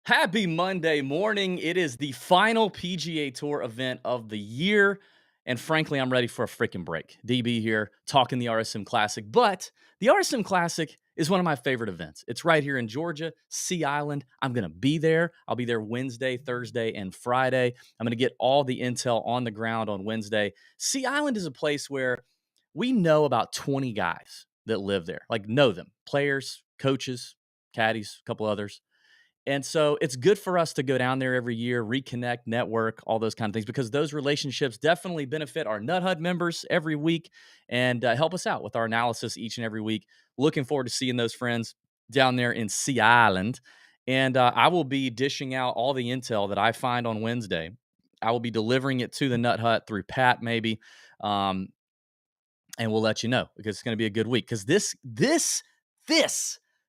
Happy Monday morning. It is the final PGA Tour event of the year. And frankly, I'm ready for a freaking break. DB here, talking the RSM Classic. But the RSM Classic is one of my favorite events. It's right here in Georgia, Sea Island. I'm going to be there. I'll be there Wednesday, Thursday, and Friday. I'm going to get all the intel on the ground on Wednesday. Sea Island is a place where we know about 20 guys that live there, like know them, players, coaches, caddies, a couple others. And so it's good for us to go down there every year, reconnect, network, all those kind of things, because those relationships definitely benefit our Nut Hut members every week and help us out with our analysis each and every week. Looking forward to seeing those friends down there in Sea Island. And I will be dishing out all the intel that I find on Wednesday. I will be delivering it to the Nut Hut through Pat, maybe. Um, and we'll let you know because it's going to be a good week. Because this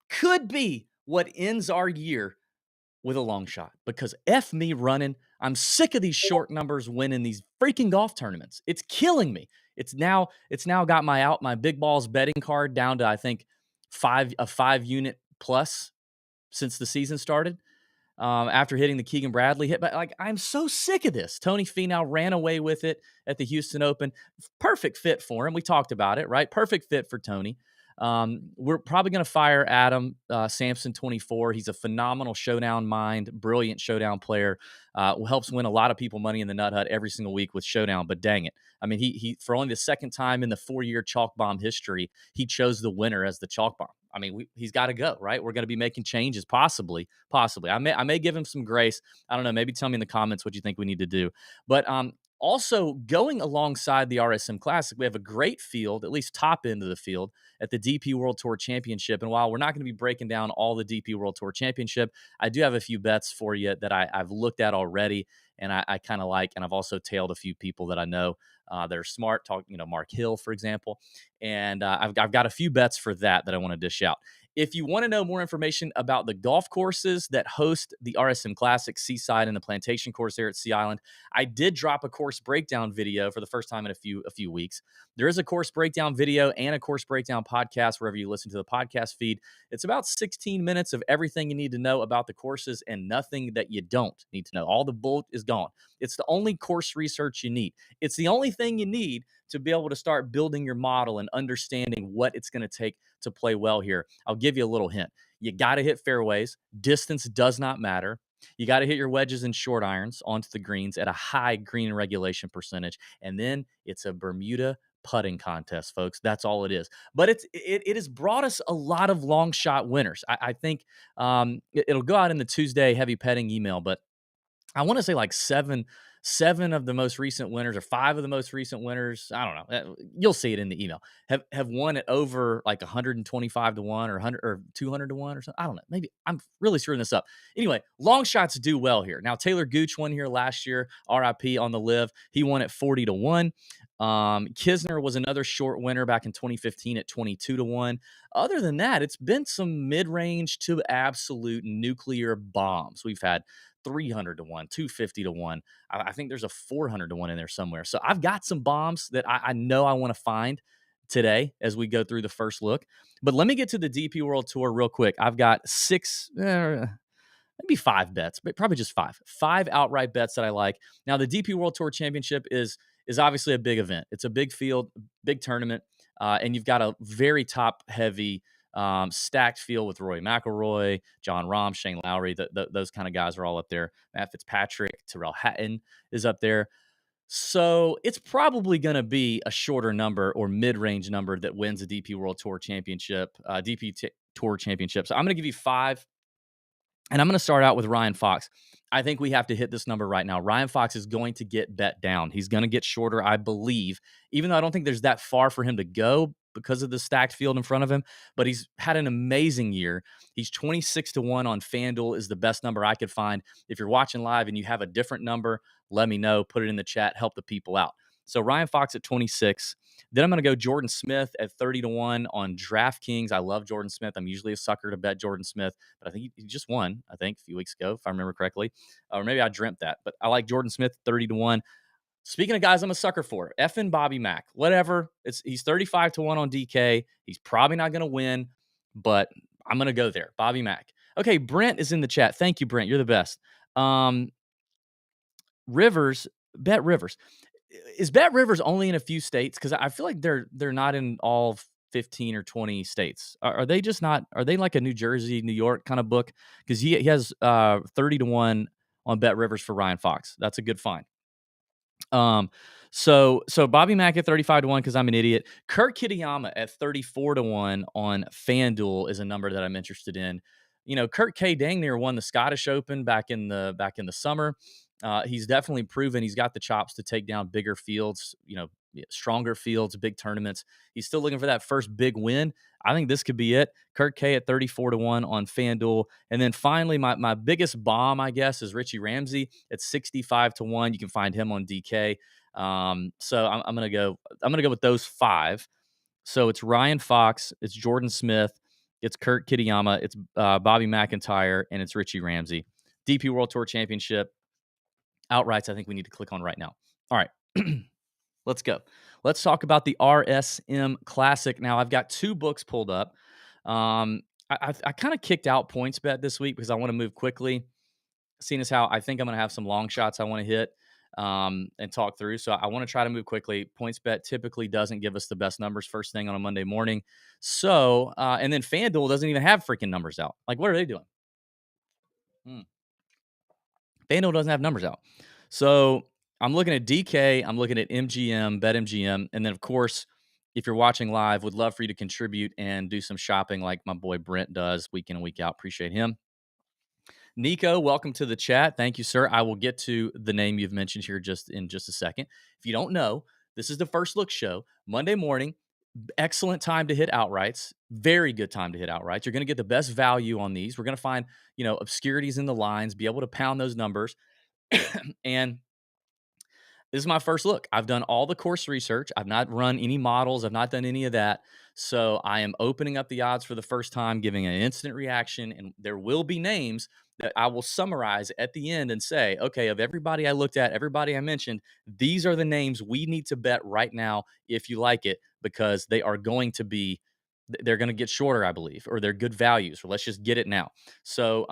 could be what ends our year with a long shot, because F me running. I'm sick of these short numbers winning these freaking golf tournaments. It's killing me. It's now got my big balls betting card down to, I think, a 5 unit plus since the season started. After hitting the Keegan Bradley hit, but like, I'm so sick of this. Tony Finau ran away with it at the Houston Open. Perfect fit for him. We talked about it, right? Perfect fit for Tony. We're probably going to fire Adam Sampson, 24. He's a phenomenal showdown mind, brilliant showdown player. Who helps win a lot of people money in the Nut Hut every single week with showdown. But dang it, I mean, he for only the second time in the 4-year chalk bomb history, he chose the winner as the chalk bomb. I mean, he's got to go, right? We're going to be making changes, possibly. I may give him some grace. I don't know. Maybe tell me in the comments what you think we need to do. But also, going alongside the RSM Classic, we have a great field, at least top end of the field, at the DP World Tour Championship. And while we're not going to be breaking down all the DP World Tour Championship, I do have a few bets for you that I've looked at already and I kind of like. And I've also tailed a few people that I know that are smart. Mark Hill, for example. And I've got a few bets for that I want to dish out. If you want to know more information about the golf courses that host the RSM Classic, Seaside and the Plantation course there at Sea Island, I did drop a course breakdown video for the first time in a few weeks. There is a course breakdown video and a course breakdown podcast wherever you listen to the podcast feed. It's about 16 minutes of everything you need to know about the courses and nothing that you don't need to know. All the bulk is gone. It's the only course research you need. It's the only thing you need to be able to start building your model and understanding what it's going to take to play well here. I'll give you a little hint. You got to hit fairways. Distance does not matter. You got to hit your wedges and short irons onto the greens at a high green regulation percentage. And then it's a Bermuda putting contest, folks. That's all it is. But it has brought us a lot of long shot winners. I think it'll go out in the Tuesday heavy petting email, but I want to say like seven of the most recent winners, or 5 of the most recent winners, I don't know. You'll see it in the email. Have won at over like 125 to 1 or 100 or 200 to 1 or something. I don't know. Maybe I'm really screwing this up. Anyway, long shots do well here. Now, Taylor Gooch won here last year, RIP on the live. He won at 40 to 1. Kisner was another short winner back in 2015 at 22 to 1. Other than that, it's been some mid-range to absolute nuclear bombs. We've had 300 to 1, 250 to 1. I think there's a 400 to 1 in there somewhere. So I've got some bombs that I know I want to find today as we go through the first look. But let me get to the DP World Tour real quick. I've got 6, maybe 5 bets, but probably just 5 outright bets that I like. Now, the DP World Tour Championship is obviously a big event. It's a big field, big tournament, and you've got a very top-heavy stacked field with Rory McIlroy, John Rahm, Shane Lowry. Those kind of guys are all up there. Matt Fitzpatrick, Tyrrell Hatton is up there. So it's probably going to be a shorter number or mid-range number that wins the DP World Tour Championship, Tour Championship. So I'm going to give you 5. And I'm going to start out with Ryan Fox. I think we have to hit this number right now. Ryan Fox is going to get bet down. He's going to get shorter, I believe, even though I don't think there's that far for him to go because of the stacked field in front of him. But he's had an amazing year. He's 26 to 1 on FanDuel is the best number I could find. If you're watching live and you have a different number, let me know. Put it in the chat. Help the people out. So Ryan Fox at 26. Then I'm going to go Jordan Smith at 30 to 1 on DraftKings. I love Jordan Smith. I'm usually a sucker to bet Jordan Smith, but I think he just won, a few weeks ago, if I remember correctly. Or maybe I dreamt that, but I like Jordan Smith 30 to 1. Speaking of guys I'm a sucker for, effing Bobby Mack. Whatever. He's 35 to 1 on DK. He's probably not going to win, but I'm going to go there. Bobby Mack. Okay, Brent is in the chat. Thank you, Brent. You're the best. Um, Rivers, Bet Rivers. Is Bet Rivers only in a few states? Because I feel like they're not in all 15 or 20 states. Are they just not? Are they like a New Jersey, New York kind of book? Because he has 30-1 on Bet Rivers for Ryan Fox. That's a good find. So Bobby Mack at 35-1 because I'm an idiot. Kurt Kitayama at 34-1 on FanDuel is a number that I'm interested in. You know, Kurt K dang near won the Scottish Open back in the summer. He's definitely proven he's got the chops to take down bigger fields, stronger fields, big tournaments. He's still looking for that first big win. I think this could be it. Kurt K at 34-1 on FanDuel. And then finally, my biggest bomb, I guess, is Richie Ramsey at 65-1. You can find him on DK. So I'm gonna go with those five. So it's Ryan Fox, it's Jordan Smith, it's Kurt Kitayama, it's Bobby McIntyre, and it's Richie Ramsey. DP World Tour Championship outrights. I think we need to click on right now. All right. Let's go. Let's talk about the RSM Classic. Now, I've got two books pulled up. I kind of kicked out PointsBet this week because I want to move quickly, seeing as how I think I'm going to have some long shots I want to hit and talk through. So I want to try to move quickly. PointsBet typically doesn't give us the best numbers first thing on a Monday morning. So, and then FanDuel doesn't even have freaking numbers out. Like, what are they doing? FanDuel doesn't have numbers out. So I'm looking at DK, I'm looking at MGM, BetMGM, and then of course, if you're watching live, would love for you to contribute and do some shopping like my boy Brent does week in and week out. Appreciate him. Nico, welcome to the chat. Thank you, sir. I will get to the name you've mentioned here in just a second. If you don't know, this is the First Look Show, Monday morning. Excellent time to hit outrights. Very good time to hit outrights. You're going to get the best value on these. We're going to find, obscurities in the lines, be able to pound those numbers. And this is my first look. I've done all the course research. I've not run any models. I've not done any of that. So I am opening up the odds for the first time, giving an instant reaction. And there will be names that I will summarize at the end and say, okay, of everybody I looked at, everybody I mentioned, these are the names we need to bet right now if you like it, because they are going to be, they're going to get shorter, I believe, or they're good values. Or let's just get it now. So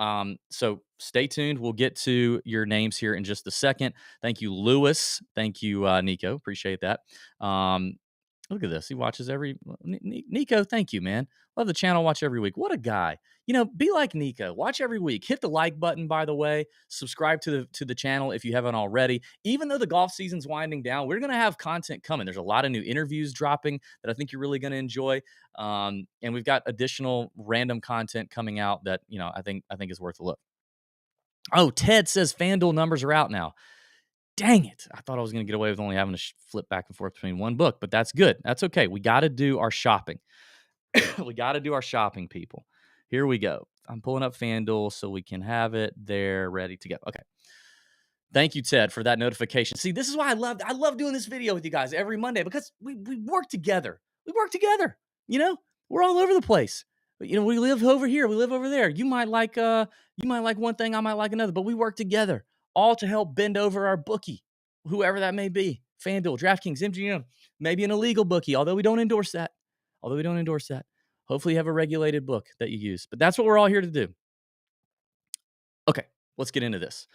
stay tuned. We'll get to your names here in just a second. Thank you, Lewis. Thank you, Nico. Appreciate that. Look at this. He watches every Nico. Thank you, man. Love the channel. Watch every week. What a guy. Be like Nico. Watch every week. Hit the like button, by the way. Subscribe to the channel if you haven't already. Even though the golf season's winding down, we're going to have content coming. There's a lot of new interviews dropping that I think you're really going to enjoy. And we've got additional random content coming out that, I think is worth a look. Oh, Ted says FanDuel numbers are out now. Dang it. I thought I was going to get away with only having to flip back and forth between one book, but that's good. That's okay. We got to do our shopping. We got to do our shopping, people. Here we go. I'm pulling up FanDuel so we can have it there ready to go. Okay. Thank you, Ted, for that notification. See, this is why I love doing this video with you guys every Monday, because we work together. We work together. We're all over the place. We live over here. We live over there. You might like one thing. I might like another, but we work together, all to help bend over our bookie, whoever that may be. FanDuel, DraftKings, MGM, maybe an illegal bookie, although we don't endorse that. Hopefully you have a regulated book that you use. But that's what we're all here to do. Okay, let's get into this.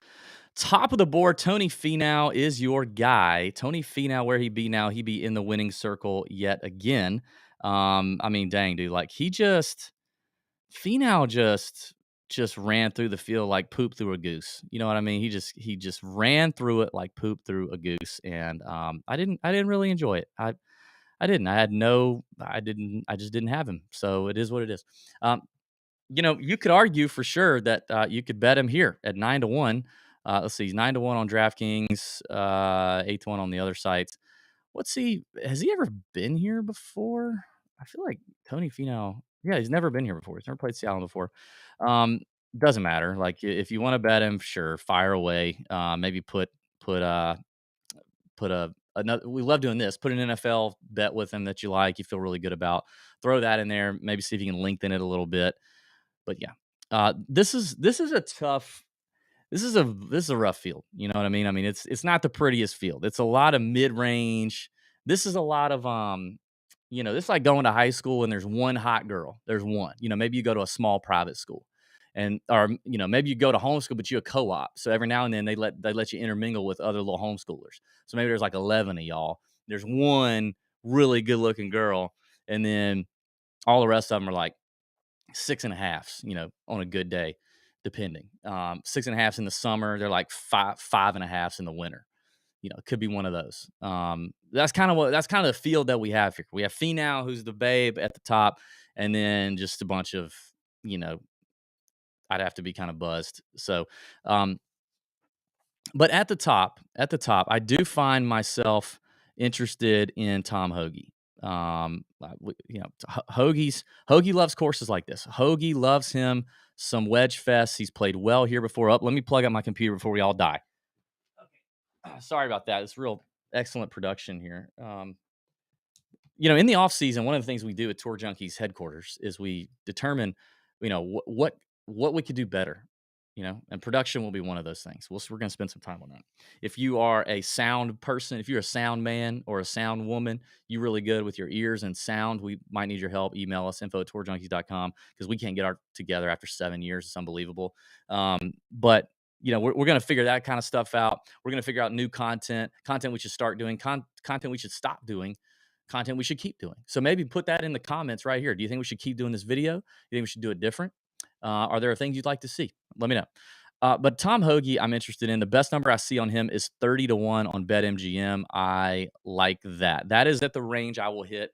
Top of the board, Tony Finau is your guy. Tony Finau, where he be now? He be in the winning circle yet again. Dang, dude. Like, Finau just ran through the field like poop through a goose. You know what I mean? He just ran through it like poop through a goose. And I didn't really enjoy it. I just didn't have him. So it is what it is. You could argue for sure that you could bet him here at 9-1. Let's see, he's 9-1 on DraftKings, 8-1 on the other sites. Has he ever been here before? I feel like Tony Finau. Yeah, he's never been here before. He's never played Seattle before. Doesn't matter. Like, if you want to bet him, sure, fire away. Maybe put another. We love doing this. Put an NFL bet with him that you like, you feel really good about. Throw that in there. Maybe see if you can lengthen it a little bit. But yeah, this is a tough. This is a rough field. You know what I mean? I mean, it's not the prettiest field. It's a lot of mid range. This is a lot of this is like going to high school and there's one hot girl. There's one. Maybe you go to a small private school, and or maybe you go to homeschool, but you're a co-op. So every now and then they let you intermingle with other little homeschoolers. So maybe there's like 11 of y'all. There's one really good looking girl, and then all the rest of them are like six and a halves, on a good day, depending. Six and a halves in the summer. They're like five and a halves in the winter. It could be one of those. That's kind of the field that we have here. We have Finau, who's the babe at the top, and then just a bunch of, you know, I'd have to be kind of buzzed. So, um, but at the top, I do find myself interested in Tom Hoagie. Hoagie loves courses like this. Hoagie loves him some wedge fest. He's played well here before. Up, let me plug up my computer before we all die. Sorry about that. It's real excellent production here. In the off season, one of the things we do at Tour Junkies headquarters is we determine, what we could do better. And production will be one of those things. We're going to spend some time on that. If you are a sound person, if you're a sound man or a sound woman, you're really good with your ears and sound, we might need your help. Email us info@tourjunkies.com, because we can't get our together after 7 years. It's unbelievable. But we're going to figure that kind of stuff out. We're going to figure out new content we should start doing, content we should stop doing, content we should keep doing. So maybe put that in the comments right here. Do you think we should keep doing this video? Do you think we should do it different? Are there things you'd like to see? Let me know. But Tom Hoagie, I'm interested in. The best number I see on him is 30-1 on BetMGM. I like that. That is at the range I will hit.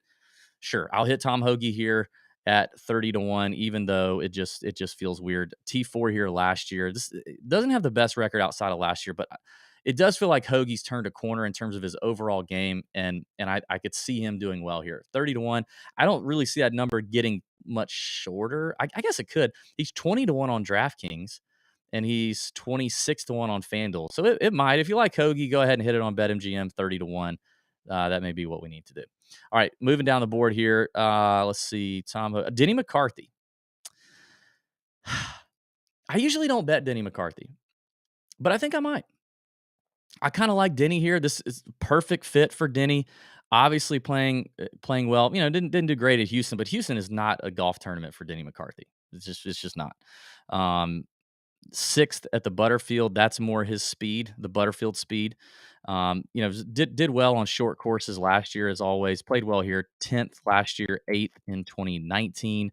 Sure, I'll hit Tom Hoagie here at 30-1, even though it just feels weird. T4 here last year. This doesn't have the best record outside of last year, but it does feel like Hoagie's turned a corner in terms of his overall game, and I could see him doing well here. 30-1. I don't really see that number getting much shorter. I guess it could. He's 20-1 on DraftKings, and he's 26-1 on FanDuel. So it might. If you like Hoagie, go ahead and hit it on BetMGM 30-1. That may be what we need to do. All right, moving down the board here. Let's see. Denny McCarthy. I usually don't bet Denny McCarthy, but I think I might. I kind of like Denny here. This is perfect fit for Denny. Obviously playing well. Didn't do great at Houston, but Houston is not a golf tournament for Denny McCarthy. It's just not. Sixth at the Butterfield. That's more his speed, the Butterfield speed. Did well on short courses last year, as always. Played well here. 10th last year, 8th in 2019.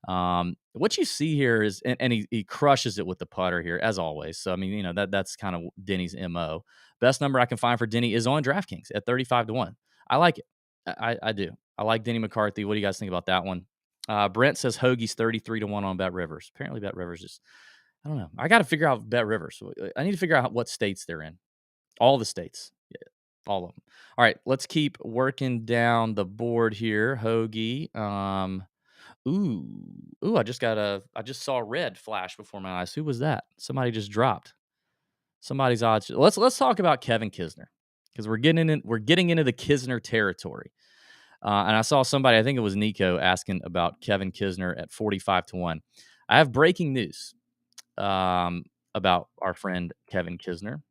What you see here is, and he crushes it with the putter here, as always. So, that's kind of Denny's MO. Best number I can find for Denny is on DraftKings at 35-1. I like it. I do. I like Denny McCarthy. What do you guys think about that one? Brent says Hoagie's 33-1 on Bet Rivers. Apparently Bet Rivers is, I don't know. I got to figure out Bet Rivers. I need to figure out what states they're in. All the states. Yeah, all of them. All right, let's keep working down the board here. Hoagie. Ooh, I just saw red flash before my eyes. Who was that? Somebody just dropped. Somebody's odds. Let's talk about Kevin Kisner, because we're getting into the Kisner territory. And I saw somebody, I think it was Nico, asking about Kevin Kisner at 45-1. I have breaking news about our friend Kevin Kisner.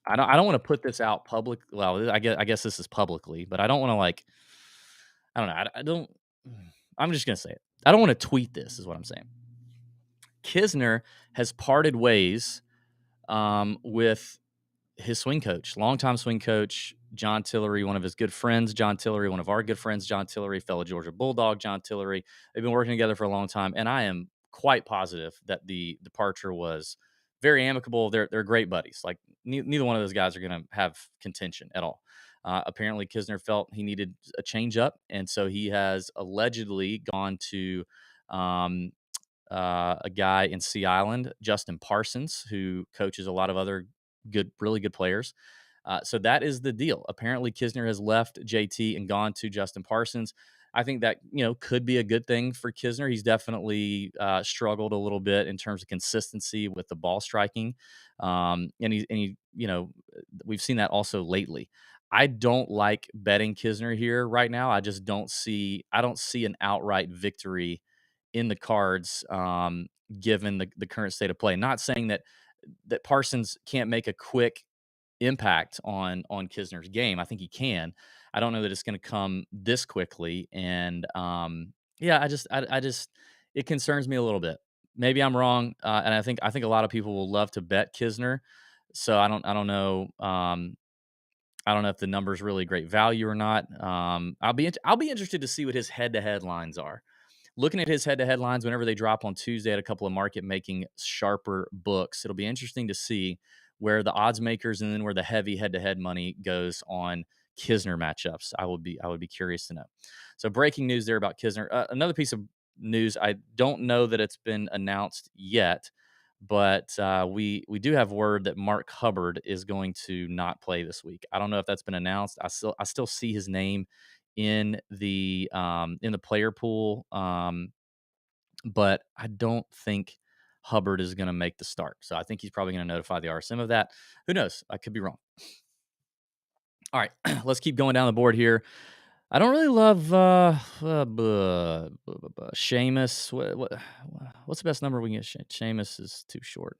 I don't want to put this out public. Well, I guess this is publicly, but I don't want to I don't know. I don't. I'm just gonna say it. I don't want to tweet this. Is what I'm saying. Kisner has parted ways with his swing coach, longtime swing coach John Tillery, one of his good friends, John Tillery, one of our good friends, John Tillery, fellow Georgia Bulldog, John Tillery. They've been working together for a long time, and I am quite positive that the departure was very amicable. They're great buddies. Like neither one of those guys are going to have contention at all. Apparently, Kisner felt he needed a change up, and so he has allegedly gone to a guy in Sea Island, Justin Parsons, who coaches a lot of other really good players. So that is the deal. Apparently, Kisner has left JT and gone to Justin Parsons. I think that could be a good thing for Kisner. He's definitely struggled a little bit in terms of consistency with the ball striking, and he we've seen that also lately. I don't like betting Kisner here right now. I just don't see an outright victory in the cards, given the current state of play. Not saying that Parsons can't make a quick impact on Kisner's game. I think he can. I don't know that it's going to come this quickly, and I just it concerns me a little bit. Maybe I'm wrong, and I think a lot of people will love to bet Kisner. So I don't know. I don't know if the number's really great value or not. I'll be interested to see what his head to head lines are. Looking at his head to head lines whenever they drop on Tuesday at a couple of market making sharper books, it'll be interesting to see where the odds makers and then where the heavy head to head money goes on Kisner matchups. I would be curious to know. So breaking news there about Kisner. Another piece of news. I don't know that it's been announced yet, but we do have word that Mark Hubbard is going to not play this week. I don't know if that's been announced. I still see his name in the player pool, but I don't think Hubbard is going to make the start. So I think he's probably going to notify the RSM of that. Who knows? I could be wrong. All right, let's keep going down the board here. I don't really love Seamus. What's the best number we can get? Seamus is too short.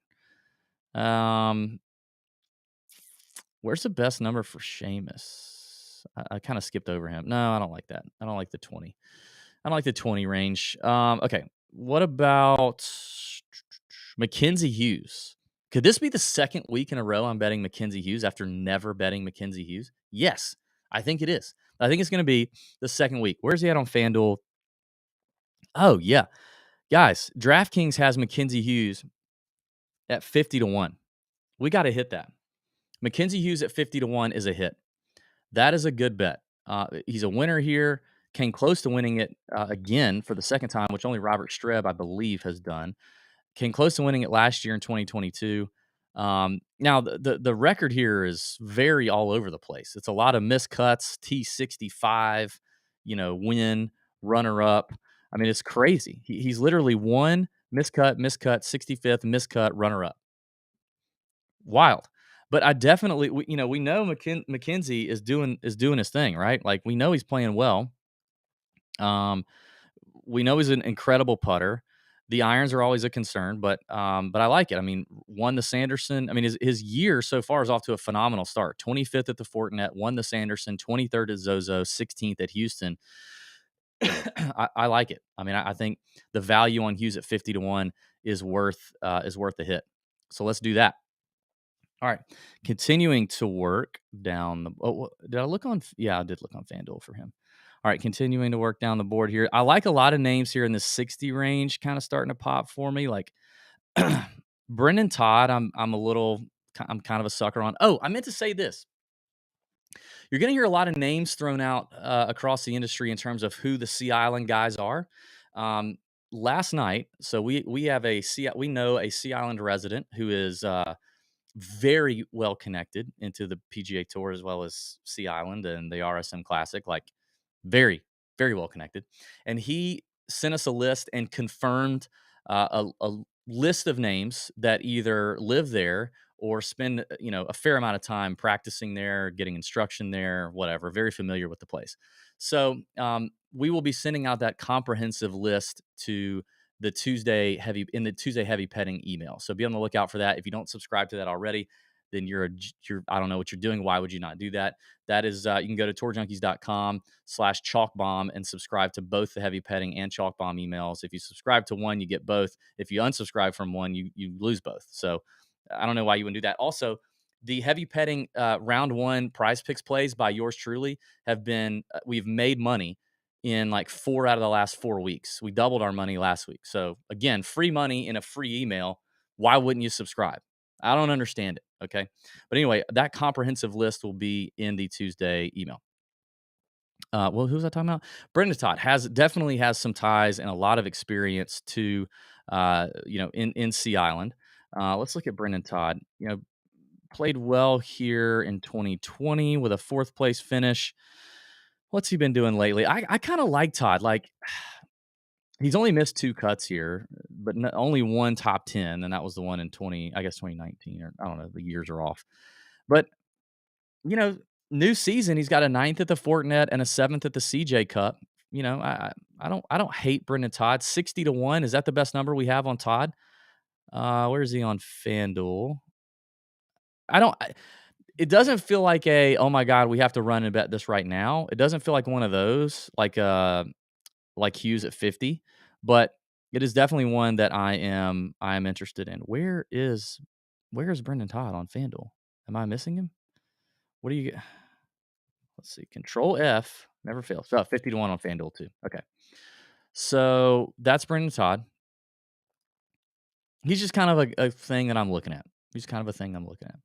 Where's the best number for Seamus? I kind of skipped over him. No, I don't like that. I don't like the 20. I don't like the 20 range. Okay. What about Mackenzie Hughes? Could this be the second week in a row I'm betting Mackenzie Hughes after never betting Mackenzie Hughes? Yes, I think it is. I think it's going to be the second week. Where's he at on FanDuel? Oh, yeah. Guys, DraftKings has Mackenzie Hughes at 50 to 1. We got to hit that. Mackenzie Hughes at 50 to 1 is a hit. That is a good bet. He's a winner here. Came close to winning it again for the second time, which only Robert Streb, I believe, has done. Came close to winning it last year in 2022. Now, the record here is very all over the place. It's a lot of miscuts, T65, win, runner up. I mean, it's crazy. He's literally won, miscut, 65th, miscut, runner up. Wild. But I definitely, we know McKenzie is doing his thing, right? Like we know he's playing well. We know he's an incredible putter. The irons are always a concern, but I like it. I mean, won the Sanderson. I mean, his year so far is off to a phenomenal start. 25th at the Fortinet, won the Sanderson, 23rd at Zozo, 16th at Houston. I like it. I mean, I think the value on Hughes at 50 to 1 is worth the hit. So let's do that. All right, continuing to work down the. Did I look on? Yeah, I did look on FanDuel for him. All right, continuing to work down the board here. I like a lot of names here in the 60 range, kind of starting to pop for me. Like Brendan Todd, I'm kind of a sucker on. Oh, I meant to say this. You're going to hear a lot of names thrown out across the industry in terms of who the Sea Island guys are. Last night, so we know a Sea Island resident who is very well connected into the PGA Tour as well as Sea Island and the RSM Classic, like very, very well connected. And he sent us a list and confirmed a list of names that either live there or spend a fair amount of time practicing there, getting instruction there, whatever. Very familiar with the place. So we will be sending out that comprehensive list to the Tuesday heavy petting email. So be on the lookout for that. If you don't subscribe to that already, then you're I don't know what you're doing. Why would you not do that? That is, you can go to tourjunkies.com/chalkbomb and subscribe to both the heavy petting and chalk bomb emails. If you subscribe to one, you get both. If you unsubscribe from one, you lose both. So I don't know why you wouldn't do that. Also, the heavy petting round one prize picks plays by yours truly have been, we've made money in like 4 out of the last 4 weeks. We doubled our money last week. So again, free money in a free email. Why wouldn't you subscribe? I don't understand it. Okay. But anyway, that comprehensive list will be in the Tuesday email. Well, who was I talking about? Brendan Todd definitely has some ties and a lot of experience to, in Sea Island. Let's look at Brendan Todd. Played well here in 2020 with a 4th place finish. What's he been doing lately? I kind of like Todd. Like he's only missed 2 cuts here, but only one top 10, and that was the one in 2019, or I don't know, the years are off. But new season, he's got a 9th at the Fortinet and a 7th at the CJ Cup. I don't hate Brendan Todd. 60 to 1, is that the best number we have on Todd? Where is he on FanDuel? It doesn't feel like oh my God, we have to run and bet this right now. It doesn't feel like one of those, like Hughes at 50. But It is definitely one that I am interested in. Where is Brendan Todd on FanDuel? Am I missing him? What do you get? Let's see. Control F never fails. So 50 to 1 on FanDuel too. Okay. So that's Brendan Todd. He's just kind of a thing that I'm looking at. He's kind of a thing I'm looking at.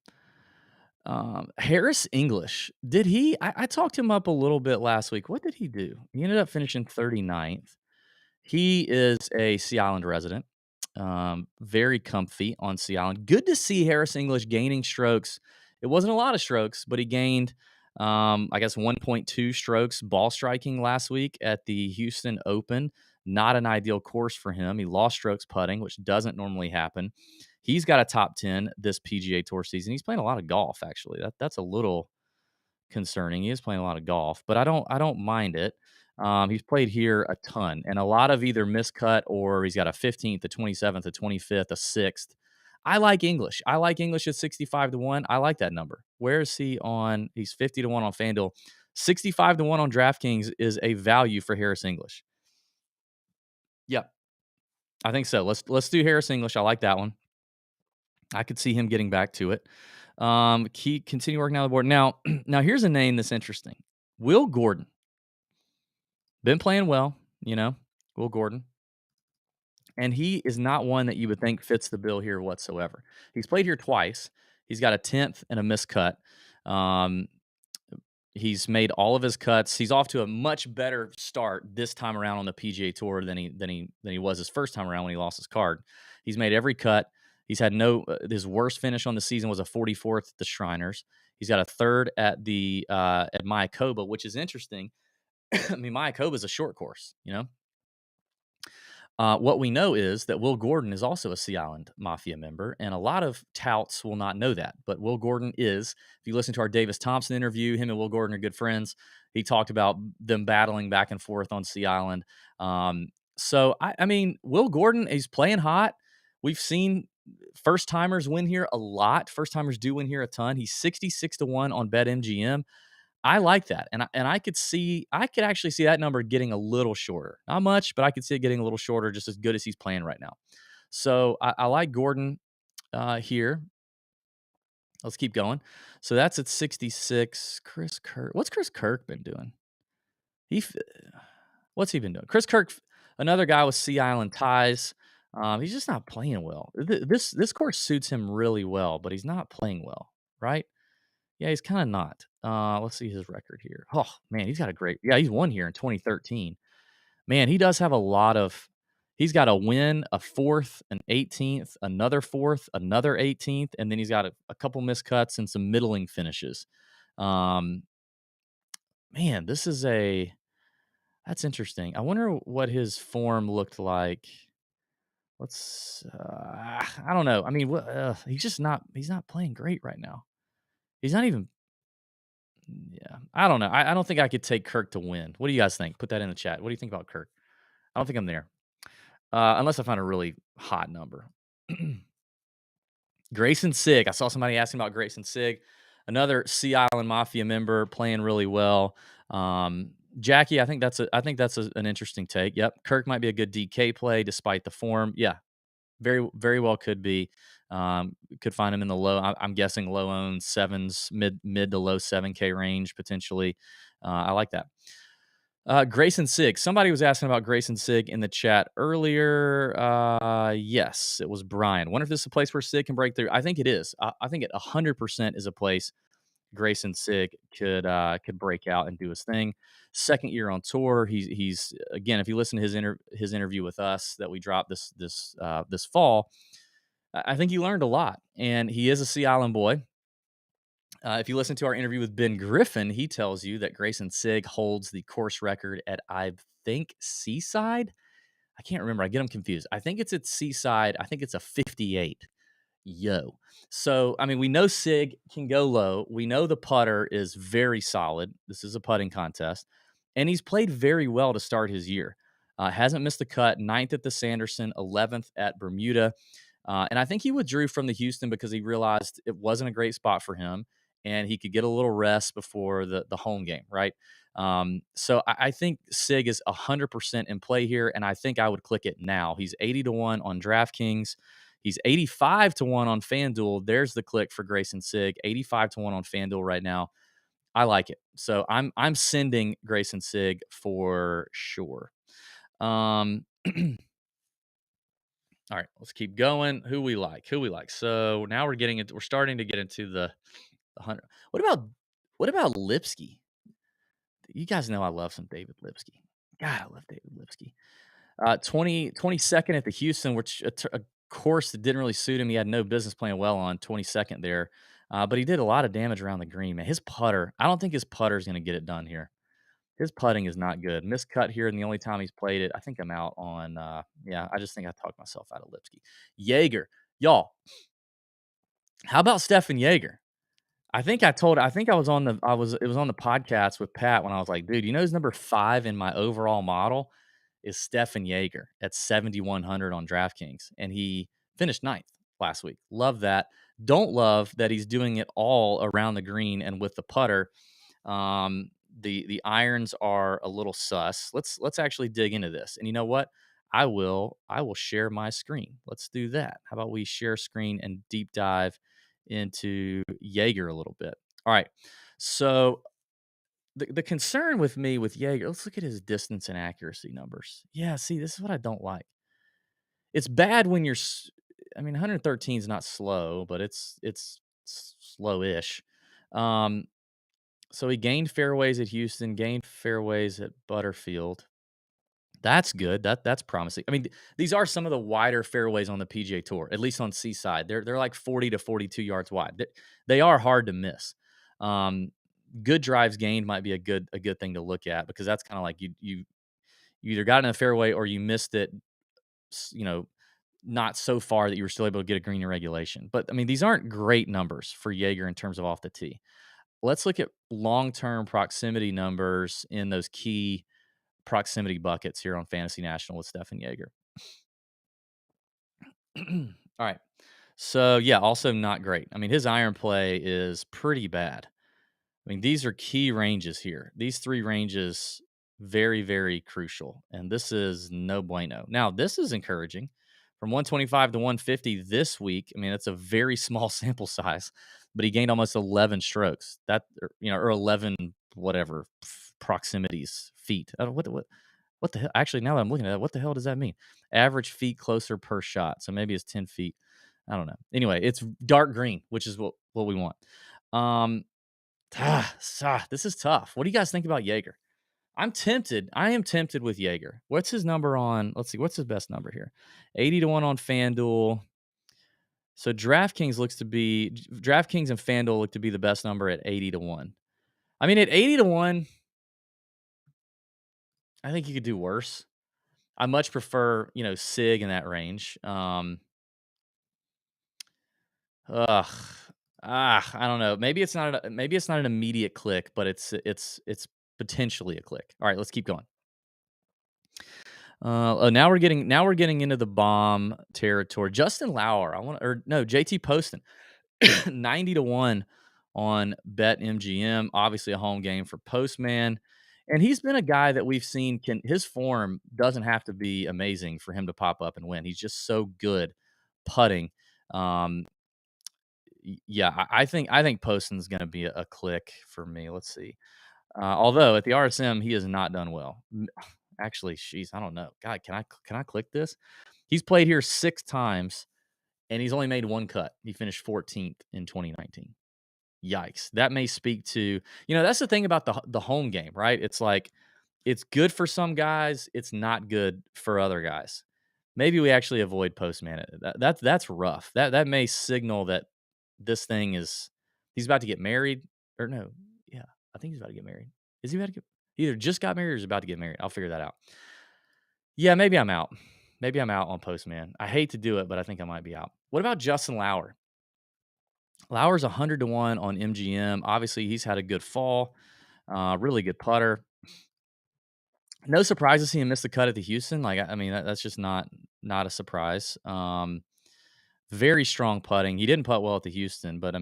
Harris English. Did he? I talked him up a little bit last week. What did he do? He ended up finishing 39th. He is a Sea Island resident. Very comfy on Sea Island. Good to see Harris English gaining strokes. It wasn't a lot of strokes, but he gained, I guess, 1.2 strokes ball striking last week at the Houston Open. Not an ideal course for him. He lost strokes putting, which doesn't normally happen. He's got a top 10 this PGA Tour season. He's playing a lot of golf, actually. That's a little concerning. He is playing a lot of golf, but I don't mind it. He's played here a ton, and a lot of either miscut or he's got a 15th, a 27th, a 25th, a 6th. I like English. I like English at 65 to 1. I like that number. Where is he on? He's 50 to 1 on FanDuel. 65 to 1 on DraftKings is a value for Harris English. Yep. I think so. Let's do Harris English. I like that one. I could see him getting back to it. Continue working on the board. Now, now here's a name that's interesting. Will Gordon. Been playing well, Will Gordon. And he is not one that you would think fits the bill here whatsoever. He's played here twice. He's got a 10th and a miscut. Um, he's made all of his cuts. He's off to a much better start this time around on the PGA Tour than he was his first time around when he lost his card. He's made every cut. He's had his worst finish on the season was a 44th at the Shriners. He's got a third at the at Mayakoba, which is interesting. I mean, Mayakoba is a short course, What we know is that Will Gordon is also a Sea Island Mafia member, and a lot of touts will not know that. But Will Gordon is. If you listen to our Davis Thompson interview, him and Will Gordon are good friends. He talked about them battling back and forth on Sea Island. So, I mean, Will Gordon, he's playing hot. We've seen first timers win here a lot. First timers do win here a ton. He's 66 to 1 on BetMGM. I like that, and I could actually see that number getting a little shorter. Not much, but I could see it getting a little shorter, just as good as he's playing right now. So I like Gordon here. Let's keep going. So that's at 66. Chris Kirk. What's Chris Kirk been doing? What's he been doing? Chris Kirk, another guy with Sea Island ties. He's just not playing well. This course suits him really well, but he's not playing well, right? Yeah, he's kinda not. Let's see his record here. Oh, man, he's got a great he's won here in 2013. Man, he does have a lot of he's got a win, a 4th, an 18th, another 4th, another 18th, and then he's got a couple miscuts and some middling finishes. Um, man, that's interesting. I wonder what his form looked like. I don't know. I mean, he's not playing great right now. He's not even Yeah, I don't know. I don't think I could take Kirk to win. What do you guys think? Put that in the chat. What do you think about Kirk? I don't think I'm there, unless I find a really hot number. Grayson Sig. I saw somebody asking about Grayson Sig, another Sea Island Mafia member playing really well. Jackie, I think that's an interesting take. Yep, Kirk might be a good DK play despite the form. Yeah, very very well could be. Could find him in the low. I'm guessing low owned sevens, mid to low 7K range potentially. I like that. Grayson Sig. Somebody was asking about Grayson Sig in the chat earlier. Yes, it was Brian. Wonder if this is a place where Sig can break through. I think it is. I think it 100% is a place Grayson Sig could break out and do his thing. Second year on tour. He's again. If you listen to his interview with us that we dropped this fall, I think he learned a lot, and he is a Sea Island boy. If you listen to our interview with Ben Griffin, he tells you that Grayson Sig holds the course record at, I think, Seaside. I can't remember. I get them confused. I think it's at Seaside. I think it's a 58. Yo. So, I mean, we know Sig can go low. We know the putter is very solid. This is a putting contest. And he's played very well to start his year. Hasn't missed the cut. 9th at the Sanderson, 11th at Bermuda. And I think he withdrew from the Houston because he realized it wasn't a great spot for him and he could get a little rest before the home game, right? So I think Sig is 100% in play here, and I think I would click it now. He's 80-1 on DraftKings. He's 85-1 on FanDuel. There's the click for Grayson Sig. 85-1 on FanDuel right now. I like it. So I'm sending Grayson Sig for sure. All right, let's keep going. Who we like? So now we're starting to get into the 100. What about Lipsky? You guys know I love some David Lipsky. God, I love David Lipsky. 22nd at the Houston, which a course that didn't really suit him. He had no business playing well on 22nd there. But he did a lot of damage around the green, man. His putter, I don't think his putter is going to get it done here. His putting is not good. Miscut here, and the only time he's played it, I think I'm out on. I just think I talked myself out of Lipsky. Jaeger, y'all. How about Stefan Jaeger? I think I was on the it was on the podcast with Pat when I was like, dude, you know who's number 5 in my overall model is Stefan Jaeger at 7,100 on DraftKings, and he finished 9th last week. Love that. Don't love that he's doing it all around the green and with the putter. The irons are a little sus. Let's actually dig into this. And you know what? I will share my screen. Let's do that. How about we share screen and deep dive into Jaeger a little bit? All right. So the concern with me with Jaeger, let's look at his distance and accuracy numbers. Yeah, see, this is what I don't like. It's bad when you're 113 is not slow, but it's slow-ish. So he gained fairways at Houston, gained fairways at Butterfield. That's good. That's promising. I mean, these are some of the wider fairways on the PGA Tour, at least on Seaside. They're like 40 to 42 yards wide. They are hard to miss. Good drives gained might be a good thing to look at, because that's kind of like you either got in a fairway or you missed it, not so far that you were still able to get a green in regulation. But I mean, these aren't great numbers for Jaeger in terms of off the tee. Let's look at long-term proximity numbers in those key proximity buckets here on Fantasy National with Stefan Jaeger. All right. So, yeah, also not great. I mean, his iron play is pretty bad. I mean, these are key ranges here. These 3 ranges, very, very crucial. And this is no bueno. Now, this is encouraging. From 125 to 150 this week, I mean, it's a very small sample size, but he gained almost 11 strokes. Or 11 whatever proximities, feet. What the hell? Actually, now that I'm looking at it, what the hell does that mean? Average feet closer per shot. So maybe it's 10 feet. I don't know. Anyway, it's dark green, which is what we want. This is tough. What do you guys think about Jaeger? I'm tempted. I am tempted with Jaeger. What's his number on? Let's see. What's his best number here? 80-1 on FanDuel. So DraftKings and FanDuel look to be the best number at 80-1. I mean, at 80-1, I think you could do worse. I much prefer, Sig in that range. I don't know. Maybe it's not an immediate click, but it's potentially a click. All right, let's keep going. Now we're getting into the bomb territory. Justin Lauer, JT Poston, 90-1 on BetMGM. Obviously a home game for Postman. And he's been a guy that we've seen his form doesn't have to be amazing for him to pop up and win. He's just so good putting. I think Poston's going to be a click for me. Let's see. Although at the RSM he has not done well. Actually, I don't know. God, can I click this? He's played here 6 times and he's only made 1 cut. He finished 14th in 2019. Yikes. That may speak to, that's the thing about the home game, right? It's like, it's good for some guys. It's not good for other guys. Maybe we actually avoid Postman. That's rough. That may signal that this thing he's about to get married, or no. Yeah, I think he's about to get married. Is he about to get, either just got married or is about to get married? I'll figure that out. Yeah, maybe I'm out. Maybe I'm out on Postman. I hate to do it, but I think I might be out. What about Justin Lauer? Lauer's 100-1 on MGM. Obviously, he's had a good fall. Really good putter. No surprise to see him miss the cut at the Houston. That's just not a surprise. Very strong putting. He didn't putt well at the Houston, but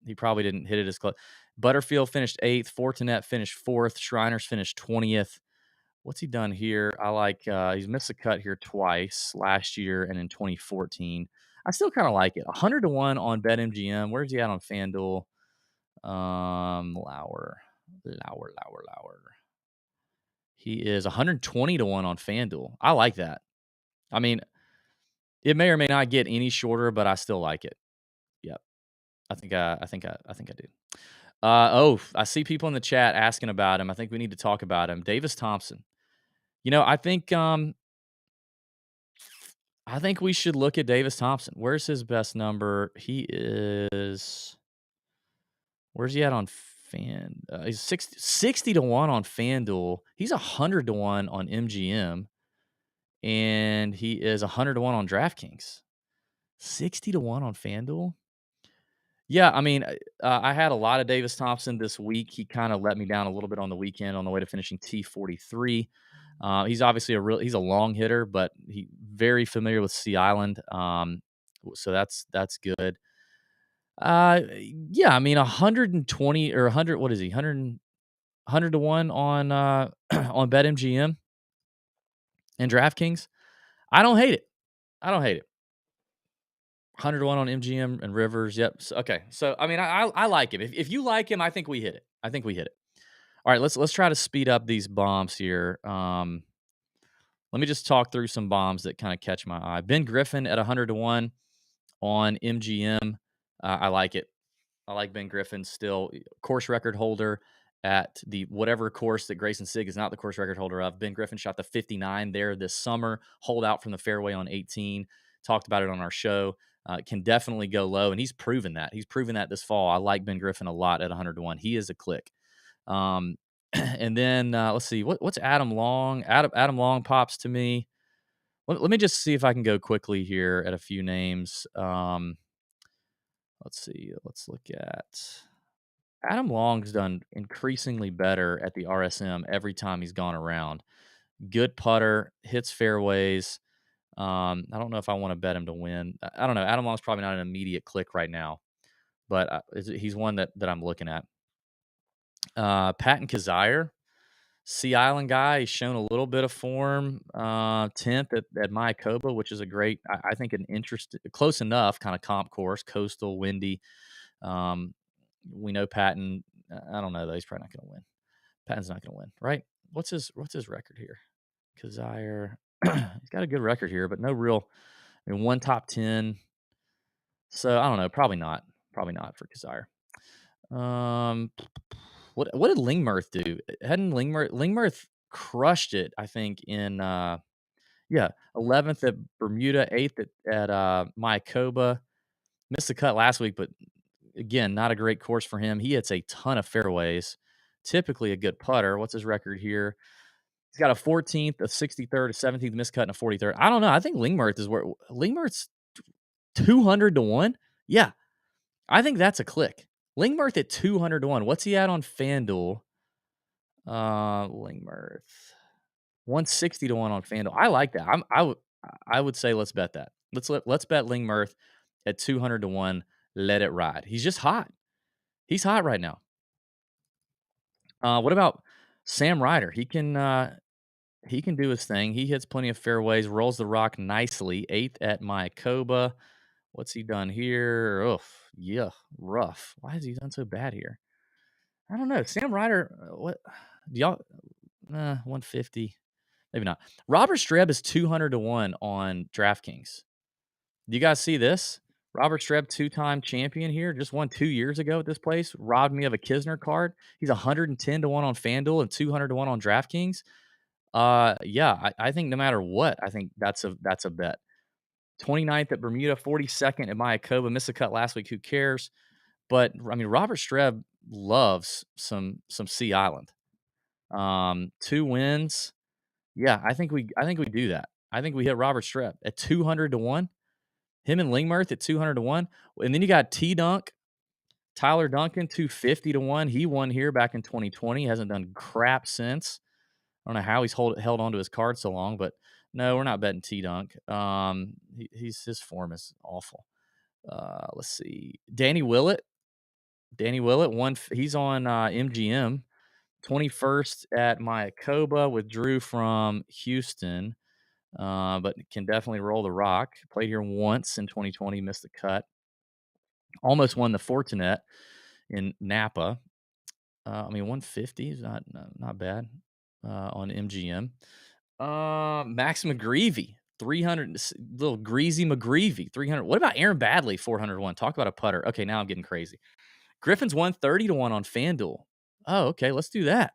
He probably didn't hit it as close. Butterfield finished 8th. Fortinet finished 4th. Shriners finished 20th. What's he done here? I like he's missed a cut here twice last year and in 2014. I still kind of like it. 100 to 1 on BetMGM. Where's he at on FanDuel? Lauer. He is 120 to 1 on FanDuel. I like that. I mean, it may or may not get any shorter, but I still like it. Yep. I think I do. I see people in the chat asking about him. I think we need to talk about him. Davis Thompson. I think we should look at Davis Thompson. Where's his best number? Where's he at on he's 60 to 1 on FanDuel. He's 100 to 1 on MGM. And he is 100 to 1 on DraftKings. 60 to 1 on FanDuel. Yeah, I mean, I had a lot of Davis Thompson this week. He kind of let me down a little bit on the weekend on the way to finishing T43. He's obviously he's a long hitter, but he very familiar with Sea Island. So that's good. Yeah, I mean, 120 or 100. What is he? 100 to 1 on on BetMGM and DraftKings. I don't hate it. 100 to 1 on MGM and Rivers. Yep. So, okay. So I mean, I like him. If you like him, I think we hit it. All right. Let's try to speed up these bombs here. Let me just talk through some bombs that kind of catch my eye. Ben Griffin at 100 to 1 on MGM. I like it. I like Ben Griffin still. Course record holder at the whatever course that Grayson Sigg is not the course record holder of. Ben Griffin shot the 59 there this summer. Hold out from the fairway on 18. Talked about it on our show. Can definitely go low, and he's proven that. He's proven that this fall. I like Ben Griffin a lot at 100 to 1. He is a click. And then let's see. What's Adam Long? Adam Long pops to me. Let me just see if I can go quickly here at a few names. Let's see. Let's look at Adam Long's done increasingly better at the RSM every time he's gone around. Good putter, hits fairways. I don't know if I want to bet him to win. I don't know. Adam Long's probably not an immediate click right now, but he's one that I'm looking at. Patton Kazire, Sea Island guy. He's shown a little bit of form. 10th at Mayakoba, which is a great, I think, an close enough kind of comp course, coastal, windy. We know Patton. I don't know though. He's probably not going to win. Patton's not going to win, right? What's his record here? Kazire. He's got a good record here, but no real. I mean, one top 10. So I don't know. Probably not. Probably not for Kazire. What did Lingmerth do? Hadn't Lingmerth crushed it? I think in 11th at Bermuda, 8th at Mayakoba. Missed the cut last week, but again, not a great course for him. He hits a ton of fairways. Typically a good putter. What's his record here? He's got a 14th, a 63rd, a 17th missed cut, and a 43rd. I don't know. I think Lingmerth's 200 to 1. Yeah, I think that's a click. Lingmerth at 200 to 1. What's he at on FanDuel? Lingmerth 160 to 1 on FanDuel. I like that. I would say let's bet that. Let's bet Lingmerth at 200 to 1. Let it ride. He's just hot. He's hot right now. What about Sam Ryder? He can do his thing. He hits plenty of fairways, rolls the rock nicely. 8th at Mayakoba. What's he done here? Oof, yeah, rough. Why has he done so bad here? I don't know. Sam Ryder, what do y'all? 150, maybe not. Robert Streb is 200 to 1 on DraftKings. Do you guys see this? Robert Streb, 2-time champion here, just won 2 years ago at this place. Robbed me of a Kisner card. He's 110 to 1 on FanDuel and 200 to 1 on DraftKings. Yeah, I think no matter what, I think that's a bet. 29th at Bermuda, 42nd at Mayakoba. Missed a cut last week. Who cares? But I mean, Robert Streb loves some Sea Island. 2 wins. Yeah, I think we do that. I think we hit Robert Streb at 200 to 1. Him and Lingmerth at 200 to 1. And then you got T-Dunk, Tyler Duncan, 250 to 1. He won here back in 2020. Hasn't done crap since. I don't know how he's held on to his card so long, but no, we're not betting T-Dunk. His form is awful. Let's see. Danny Willett, Danny Willett, he's on MGM. 21st at Mayakoba, withdrew from Houston, but can definitely roll the rock. Played here once in 2020, missed the cut. Almost won the Fortinet in Napa. 150 is not bad on MGM. Max McGreevy, 300, little greasy McGreevy, 300. What about Aaron Badley, 401? Talk about a putter. Okay, now I'm getting crazy. Griffin's 130 to 1 on FanDuel. Oh, okay, let's do that.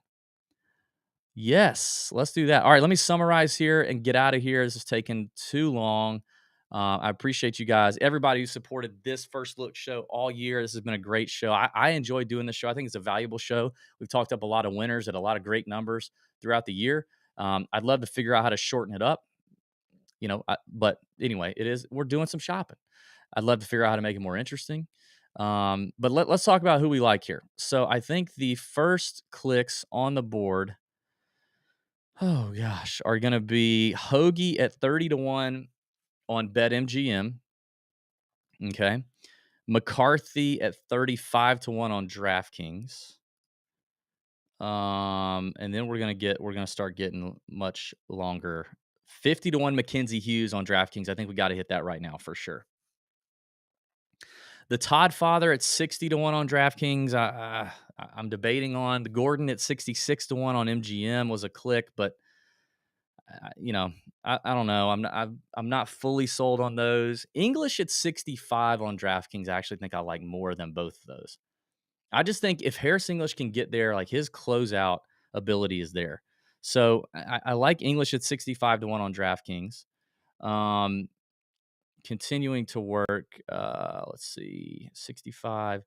Yes, let's do that. All right, let me summarize here and get out of here. This is taking too long. I appreciate you guys, everybody who supported this First Look show all year. This has been a great show. I enjoy doing this show. I think it's a valuable show. We've talked up a lot of winners at a lot of great numbers throughout the year. I'd love to figure out how to shorten it up, but anyway, we're doing some shopping. I'd love to figure out how to make it more interesting. But let's talk about who we like here. So I think the first clicks on the board, oh gosh, are going to be Hoagie at 30 to 1 on BetMGM. Okay. McCarthy at 35 to 1 on DraftKings. And then we're gonna start getting much longer. 50 to 1 Mackenzie Hughes on DraftKings. I think we got to hit that right now for sure. The Todd Father at 60 to 1 on DraftKings. I'm debating on the Gordon at 66 to 1 on MGM was a click, but I don't know. I'm not fully sold on those. English at 65 on DraftKings. I actually think I like more than both of those. I just think if Harris English can get there, like his closeout ability is there. So I like English at 65 to 1 on DraftKings. Continuing to work. Let's see, 65.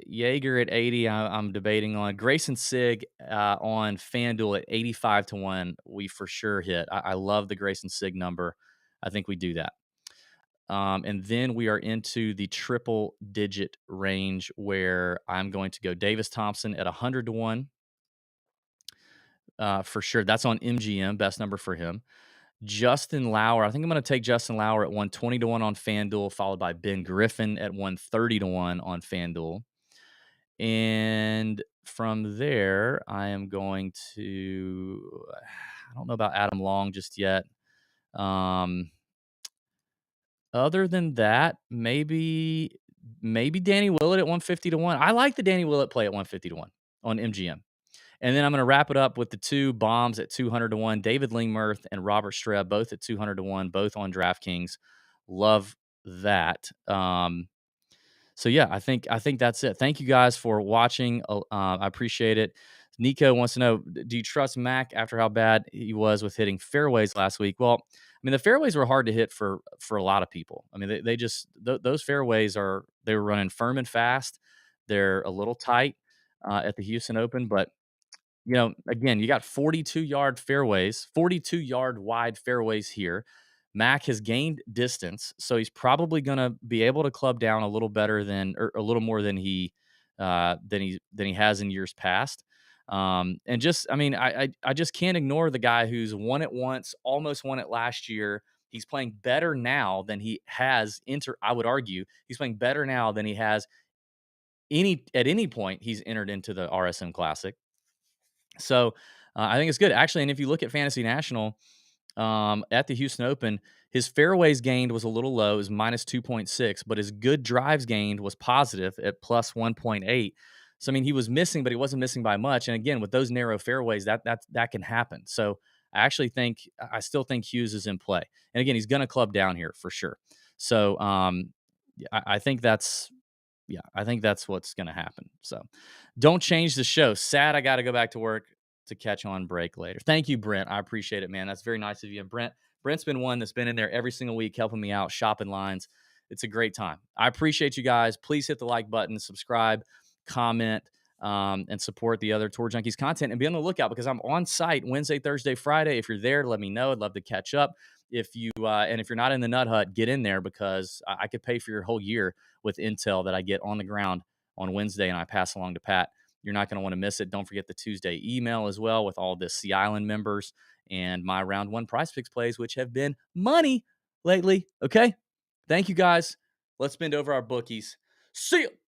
Jaeger at 80, I'm debating on. Grayson Sig on FanDuel at 85 to 1. We for sure hit. I love the Grayson Sig number. I think we do that. And then we are into the triple digit range where I'm going to go Davis Thompson at 100 to 1. For sure. That's on MGM. Best number for him. Justin Lauer. I think I'm going to take Justin Lauer at 120 to 1 on FanDuel, followed by Ben Griffin at 130 to 1 on FanDuel. And from there, I am going to, I don't know about Adam Long just yet. Other than that, maybe Danny Willett at 150 to 1. I like the Danny Willett play at 150 to 1 on MGM. And then I'm going to wrap it up with the two bombs at 200 to 1. David Lingmerth and Robert Streb, both at 200 to 1, both on DraftKings. Love that. So yeah, I think that's it. Thank you guys for watching. I appreciate it. Nico wants to know, do you trust Mac after how bad he was with hitting fairways last week? Well, I mean, the fairways were hard to hit for a lot of people. I mean, they just those fairways they were running firm and fast. They're a little tight at the Houston Open, but again, you got 42-yard fairways, 42-yard wide fairways here. Mac has gained distance, so he's probably going to be able to club down a little better or a little more than he has in years past. And just, I mean, I just can't ignore the guy who's won it once, almost won it last year. He's playing better now than he has. I would argue he's playing better now than he has at any point he's entered into the RSM Classic. So I think it's good, actually. And if you look at Fantasy National at the Houston Open, his fairways gained was a little low, is minus 2.6, but his good drives gained was positive at plus 1.8. So I mean, he was missing, but he wasn't missing by much. And again, with those narrow fairways, that can happen. So I still think Hughes is in play. And again, he's going to club down here for sure. So I think that's what's going to happen. So don't change the show. Sad I got to go back to work to catch on break later. Thank you, Brent. I appreciate it, man. That's very nice of you. And Brent's been one that's been in there every single week helping me out, shopping lines. It's a great time. I appreciate you guys. Please hit the like button, subscribe, comment, and support the other Tour Junkies content. And be on the lookout because I'm on site Wednesday, Thursday, Friday. If you're there, let me know. I'd love to catch up. If you're not in the Nut Hut, get in there because I could pay for your whole year with intel that I get on the ground on Wednesday and I pass along to Pat. You're not going to want to miss it. Don't forget the Tuesday email as well with all the Sea Island members and my round one prize picks plays, which have been money lately. Okay. Thank you guys. Let's bend over our bookies. See you.